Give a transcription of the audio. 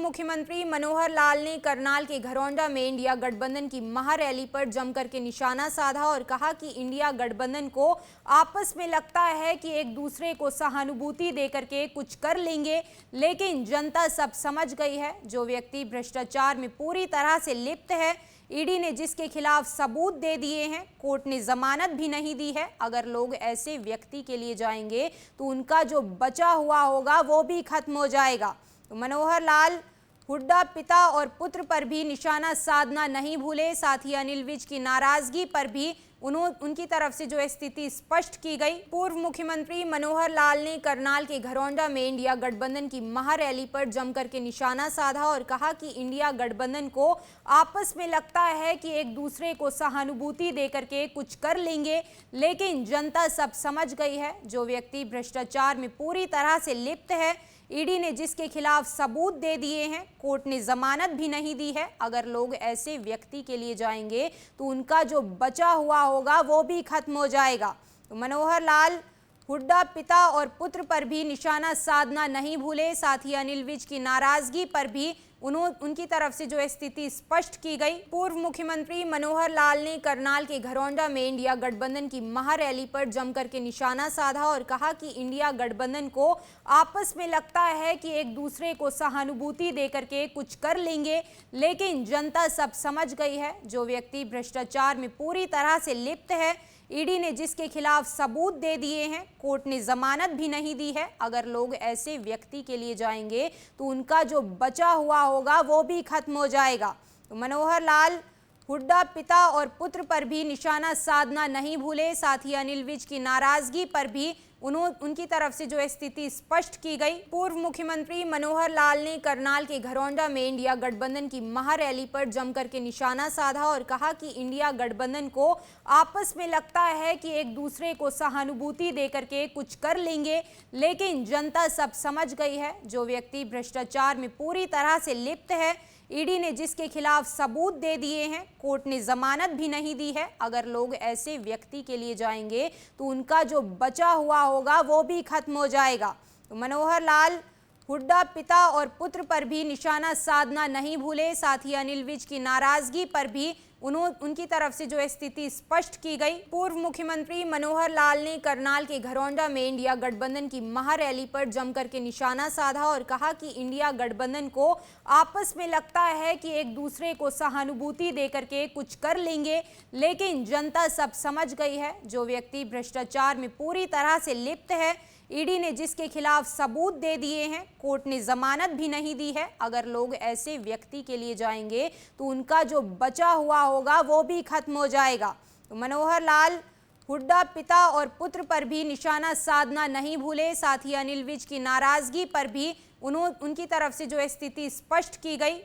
मुख्यमंत्री मनोहर लाल ने करनाल के घरौंडा में इंडिया गठबंधन की महारैली पर जमकर के निशाना साधा और कहा कि इंडिया गठबंधन को आपस में लगता है कि एक दूसरे को सहानुभूति देकर के कुछ कर लेंगे, लेकिन जनता सब समझ गई है। जो व्यक्ति भ्रष्टाचार में पूरी तरह से लिप्त है, ईडी ने जिसके खिलाफ सबूत दे दिए हैं, कोर्ट ने जमानत भी नहीं दी है। अगर लोग ऐसे व्यक्ति के लिए जाएंगे तो उनका जो बचा हुआ होगा वो भी खत्म हो जाएगा। तो मनोहर लाल हुड्डा पिता और पुत्र पर भी निशाना साधना नहीं भूले। साथ ही अनिल विज की नाराजगी पर भी उनकी तरफ से जो स्थिति स्पष्ट की गई। पूर्व मुख्यमंत्री मनोहर लाल ने करनाल के घरौंडा में इंडिया गठबंधन की महारैली पर जमकर के निशाना साधा और कहा कि इंडिया गठबंधन को आपस में लगता है कि एक दूसरे को सहानुभूति देकर के कुछ कर लेंगे, लेकिन जनता सब समझ गई है। जो व्यक्ति भ्रष्टाचार में पूरी तरह से लिप्त है, ईडी ने जिसके खिलाफ सबूत दे दिए हैं, कोर्ट ने जमानत भी नहीं दी है। अगर लोग ऐसे व्यक्ति के लिए जाएंगे तो उनका जो बचा हुआ होगा वो भी खत्म हो जाएगा। तो मनोहर लाल हुड्डा पिता और पुत्र पर भी निशाना साधना नहीं भूले। साथ ही अनिल विज की नाराजगी पर भी उनकी तरफ से जो स्थिति स्पष्ट की गई। पूर्व मुख्यमंत्री मनोहर लाल ने करनाल के घरौंडा में इंडिया गठबंधन की महारैली पर जमकर के निशाना साधा और कहा कि इंडिया गठबंधन को आपस में लगता है कि एक दूसरे को सहानुभूति देकर के कुछ कर लेंगे, लेकिन जनता सब समझ गई है। जो व्यक्ति भ्रष्टाचार में पूरी तरह से लिप्त है, ईडी ने जिसके खिलाफ सबूत दे दिए हैं, कोर्ट ने जमानत भी नहीं दी है। अगर लोग ऐसे व्यक्ति के लिए जाएंगे तो उनका जो बचा हुआ होगा वो भी खत्म हो जाएगा। तो मनोहर लाल हुड्डा पिता और पुत्र पर भी निशाना साधना नहीं भूले। साथ ही अनिल विज की नाराजगी पर भी उनकी तरफ से जो स्थिति स्पष्ट की गई। पूर्व मुख्यमंत्री मनोहर लाल ने करनाल के घरौंडा में इंडिया गठबंधन की महारैली पर जमकर के निशाना साधा और कहा कि इंडिया गठबंधन को आपस में लगता है कि एक दूसरे को सहानुभूति देकर के कुछ कर लेंगे, लेकिन जनता सब समझ गई है। जो व्यक्ति भ्रष्टाचार में पूरी तरह से लिप्त है, ईडी ने जिसके खिलाफ सबूत दे दिए हैं, कोर्ट ने जमानत भी नहीं दी है। अगर लोग ऐसे व्यक्ति के लिए जाएंगे तो उनका जो बचा हुआ होगा वो भी खत्म हो जाएगा। तो मनोहर लाल हुड्डा पिता और पुत्र पर भी निशाना साधना नहीं भूले। साथ ही अनिल विज की नाराजगी पर भी उनकी तरफ से जो स्थिति स्पष्ट की गई। पूर्व मुख्यमंत्री मनोहर लाल ने करनाल के घरौंडा में इंडिया गठबंधन की महारैली पर जमकर के निशाना साधा और कहा कि इंडिया गठबंधन को आपस में लगता है कि एक दूसरे को सहानुभूति देकर के कुछ कर लेंगे, लेकिन जनता सब समझ गई है। जो व्यक्ति भ्रष्टाचार में पूरी तरह से लिप्त है, ईडी ने जिसके खिलाफ सबूत दे दिए हैं, कोर्ट ने जमानत भी नहीं दी है। अगर लोग ऐसे व्यक्ति के लिए जाएंगे तो उनका जो बचा हुआ होगा वो भी खत्म हो जाएगा। तो मनोहर लाल हुड्डा पिता और पुत्र पर भी निशाना साधना नहीं भूले। साथ ही अनिल विज की नाराजगी पर भी उनकी तरफ से जो स्थिति स्पष्ट की गई।